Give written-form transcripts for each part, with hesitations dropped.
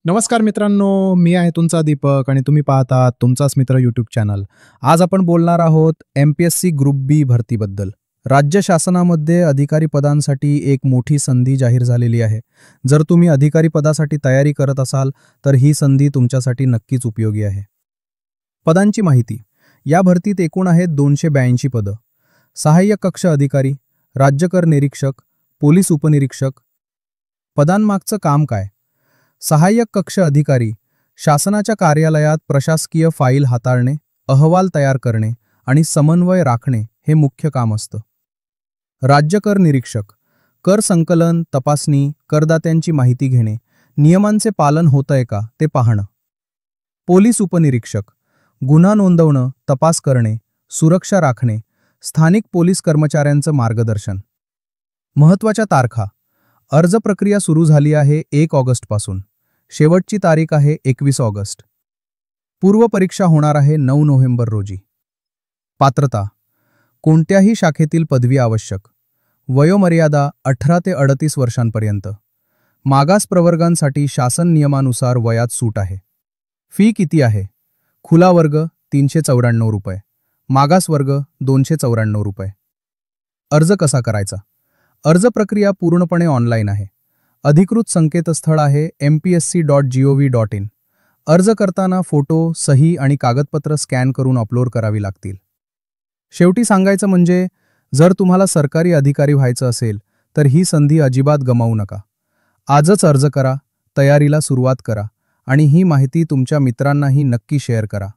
नमस्कार मित्रांनो, मी आहे तुमचा दीपक आणि तुम्ही पाहतात तुमचाच मित्र यूट्यूब चॅनल. आज आपण बोलणार आहोत एम-पी-एस-सी ग्रुप बी भरतीबद्दल. राज्य शासनामध्ये अधिकारी पदांसाठी एक मोठी संधी जाहीर झालेली आहे. जर तुम्ही अधिकारी पदासाठी तयारी करत असाल तर ही संधी तुमच्यासाठी नक्कीच उपयोगी आहे. पदांची माहिती. या भरतीत एकूण आहेत 282 पदं. सहाय्यक कक्ष अधिकारी, राज्यकर निरीक्षक, पोलीस उपनिरीक्षक. पदांमागचं काम काय? सहाय्यक कक्ष अधिकारी शासनाच्या कार्यालयात प्रशासकीय फाईल हाताळणे, अहवाल तयार करणे आणि समन्वय राखणे हे मुख्य काम असतं. राज्यकर निरीक्षक कर संकलन, तपासणी, करदात्यांची माहिती घेणे, नियमांचे पालन होतंय का ते पाहणं. पोलीस उपनिरीक्षक गुन्हा नोंदवणं, तपास करणे, सुरक्षा राखणे, स्थानिक पोलीस कर्मचाऱ्यांचं मार्गदर्शन. महत्त्वाच्या तारखा. अर्ज प्रक्रिया सुरू झाली आहे 1 ऑगस्टपासून. शेवटची तारीख आहे 21 ऑगस्ट. पूर्व परीक्षा होणार आहे 9 नोव्हेंबर रोजी. पात्रता. कोणत्याही शाखेतील पदवी आवश्यक. वयोमर्यादा 18 ते 38 वर्षांपर्यंत. मागास प्रवर्गांसाठी शासन नियमानुसार वयात सूट आहे. फी किती आहे? खुला वर्ग 394 रुपये, मागास वर्ग 294 रुपये. अर्ज कसा करायचा? अर्ज प्रक्रिया पूर्णपणे ऑनलाईन आहे. अधिकृत संकेतस्थळ आहे mpsc.gov.in. अर्ज करताना फोटो, सही आणि कागदपत्र स्कॅन करून अपलोड करावी लागतील. शेवटी सांगायचं म्हणजे जर तुम्हाला सरकारी अधिकारी व्हायचं असेल तर ही संधी अजिबात गमावू नका. आजच अर्ज करा, तयारीला सुरुवात करा आणि ही माहिती तुमच्या मित्रांनाही नक्की शेअर करा.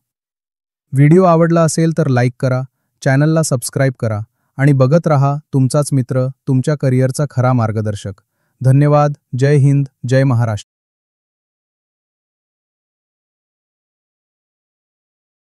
व्हिडिओ आवडला असेल तर लाईक करा, चॅनलला सबस्क्राईब करा आणि बघत रहा तुमचाच मित्र, तुमच्या करिअरचा खरा मार्गदर्शक. धन्यवाद. जय हिंद, जय महाराष्ट्र.